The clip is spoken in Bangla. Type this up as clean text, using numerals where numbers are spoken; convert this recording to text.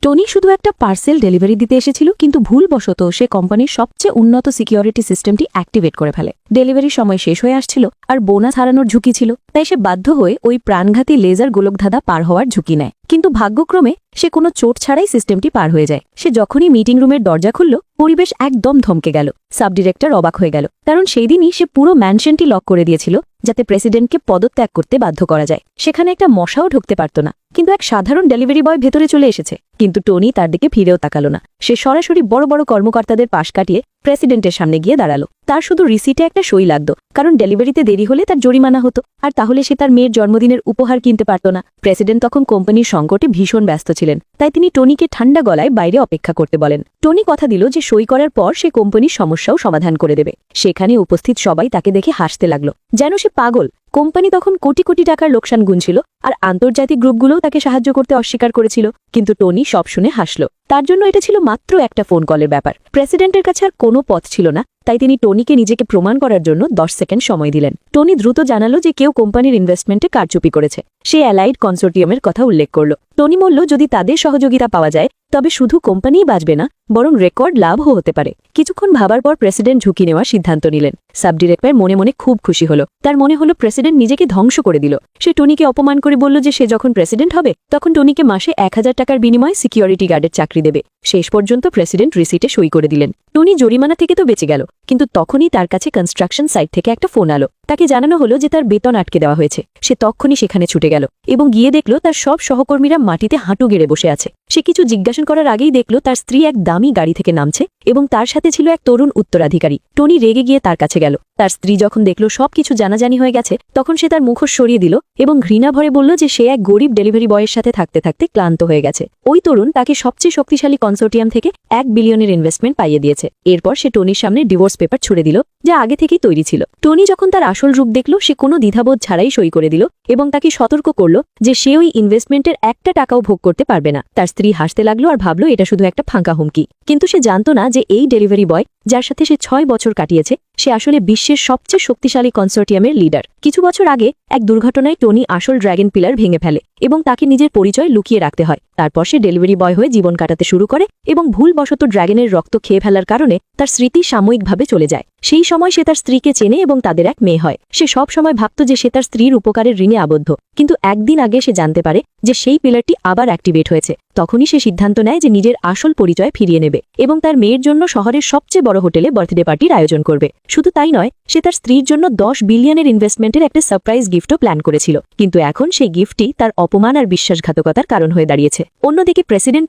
টনি শুধু একটা পার্সেল ডেলিভারি দিতে এসেছিল, কিন্তু ভুলবশত সে কোম্পানির সবচেয়ে উন্নত সিকিউরিটি সিস্টেমটি অ্যাক্টিভেট করে ফেলে। ডেলিভারির সময় শেষ হয়ে আসছিল আর বোনাস হারানোর ঝুঁকি ছিল, তাই সে বাধ্য হয়ে ওই প্রাণঘাতী লেজার গোলকধাঁধা পার হওয়ার ঝুঁকি নেয়। কিন্তু ভাগ্যক্রমে সে কোনো চোট ছাড়াই সিস্টেমটি পার হয়ে যায়। সে যখনই মিটিং রুমের দরজা খুলল, পরিবেশ একদম থমকে গেল। সাব ডিরেক্টর অবাক হয়ে গেল, কারণ সেই দিনই সে পুরো ম্যানশনটি লক করে দিয়েছিল যাতে প্রেসিডেন্টকে পদত্যাগ করতে বাধ্য করা যায়। সেখানে একটা মশাও ঢুকতে পারত না, কিন্তু এক সাধারণ ডেলিভারি বয় ভেতরে চলে এসেছে। কিন্তু টনি তার দিকে ফিরেও তাকালো না। সে সরাসরি বড় বড় কর্মকর্তাদের পাশ কাটিয়ে প্রেসিডেন্টের সামনে গিয়ে দাঁড়ালো। তার শুধু রিসিটে একটা সই লাগত, কারণ ডেলিভারিতে দেরি হলে তার জরিমানা হতো, আর তাহলে সে তার মেয়ের জন্মদিনের উপহার কিনতে পারত না। প্রেসিডেন্ট তখন কোম্পানির সংকটে ভীষণ ব্যস্ত ছিলেন, তাই তিনি টনিকে ঠান্ডা গলায় বাইরে অপেক্ষা করতে বলেন। টনি কথা দিল যে সই করার পর সে কোম্পানির সমস্যাও সমাধান করে দেবে। সেখানে উপস্থিত সবাই তাকে দেখে হাসতে লাগলো, যেন সে পাগল। কোম্পানি তখন কোটি কোটি টাকার লোকসান গুনছিল, আর আন্তর্জাতিক গ্রুপগুলোও তাকে সাহায্য করতে অস্বীকার করেছিল। কিন্তু টনি সব শুনে হাসল। তার জন্য এটা ছিল মাত্র একটা ফোন কলের ব্যাপার। প্রেসিডেন্টের কাছে আর কোনো পথ ছিল না, তাই তিনি টনিকে নিজেকে প্রমাণ করার জন্য 10 সেকেন্ড সময় দিলেন। টনি দ্রুত জানালো যে কেউ কোম্পানির ইনভেস্টমেন্টে কারচুপি করেছে। সে অ্যালাইড কনসোর্টিয়ামের কথা উল্লেখ করল। টনি বলল, যদি তাদের সহযোগিতা পাওয়া যায় তবে শুধু কোম্পানিই বাঁচবে না, বরং রেকর্ড লাভও হতে পারে। কিছুক্ষণ ভাবার পর প্রেসিডেন্ট ঝুঁকি নেওয়ার সিদ্ধান্ত নিলেন। সাব ডিরেক্টর মনে মনে খুব খুশি হল। তার মনে হলো প্রেসিডেন্ট নিজেকে ধ্বংস করে দিল। সে টনিকে অপমান করে বলল যে সে যখন প্রেসিডেন্ট হবে তখন টনিকে মাসে 1000 টাকার বিনিময়ে সিকিউরিটি গার্ডের চাকরি দেবে। শেষ পর্যন্ত প্রেসিডেন্ট রিসিটে সই করে দিলেন। টনি জরিমানা থেকে তো বেঁচে গেল, কিন্তু তখনই তার কাছে কনস্ট্রাকশন সাইট থেকে একটা ফোন আলো। তাকে জানানো হলো যে তার বেতন আটকে দেওয়া হয়েছে। সে তখনই সেখানে ছুটে গেল এবং গিয়ে দেখল তার সব সহকর্মীরা মাটিতে হাঁটু গেড়ে বসে আছে। সে কিছু জিজ্ঞাসা করার আগেই দেখল তার স্ত্রী এক দামি গাড়ি থেকে নামছে এবং তার সাথে ছিল এক তরুণ উত্তরাধিকারী। টনি রেগে গিয়ে তার কাছে গেল। তার স্ত্রী যখন দেখল সবকিছু জানাজানি হয়ে গেছে, তখন সে তার মুখোশ সরিয়ে দিল এবং ঘৃণা ভরে বলল যে সে এক গরিব ডেলিভারি বয়ের সাথে থাকতে থাকতে ক্লান্ত হয়ে গেছে। ওই তরুণ তাকে সবচেয়ে শক্তিশালী কনসোর্টিয়াম থেকে 1 বিলিয়নের ইনভেস্টমেন্ট পাইয়ে দিয়েছে। এরপর সে টনির সামনে ডিভোর্স পেপার ছুড়ে দিল, যা আগে থেকেই তৈরি ছিল। টনি যখন তার আসল রূপ দেখল, সে কোনো দ্বিধাবোধ ছাড়াই সই করে দিল এবং তাকে সতর্ক করল যে সে ওই ইনভেস্টমেন্টের একটা টাকাও ভোগ করতে পারবে না। তার স্ত্রী হাসতে লাগলো আর ভাবল এটা শুধু একটা ফাঁকা হুমকি। কিন্তু সে জানত না যে এই ডেলিভারি বয়, যার সাথে সে 6 বছর কাটিয়েছে, সে আসলে বিশ্বের সবচেয়ে শক্তিশালী কনসোর্টিয়ামের লিডার। কিছু বছর আগে এক দুর্ঘটনায় টনি আসল ড্র্যাগন পিলার ভেঙে ফেলে এবং তাকে নিজের পরিচয় লুকিয়ে রাখতে হয়। তারপর সে ডেলিভারি বয় হয়ে জীবন কাটাতে শুরু করে এবং ভুলবশত ড্র্যাগনের রক্ত খেয়ে ফেলার কারণে তার স্মৃতি সাময়িকভাবে চলে যায়। সেই সময় সে তার স্ত্রীকে চেনে এবং তাদের এক মেয়ে হয়। সে সব সময় ভাবত যে সে তার স্ত্রীর উপকারের ঋণে আবদ্ধ, কিন্তু একদিন আগে সে জানতে পারে যে সেই পিলারটি আবার অ্যাক্টিভেট হয়েছে। তখনই সে সিদ্ধান্ত নেয় যে নিজের আসল পরিচয় ফিরিয়ে নেবে এবং তার মেয়ের জন্য শহরের সবচেয়ে বড় হোটেলে বার্থডে পার্টির আয়োজন করবে। শুধু তাই নয়, সে তার স্ত্রীর জন্য 10 বিলিয়নের ইনভেস্টমেন্টের একটা সারপ্রাইজ গিফটও প্ল্যান করেছিল। কিন্তু এখন সেই গিফটটি তার অপমান আর বিশ্বাসঘাতকতার কারণ হয়ে দাঁড়িয়েছে। অন্যদিকে প্রেসিডেন্ট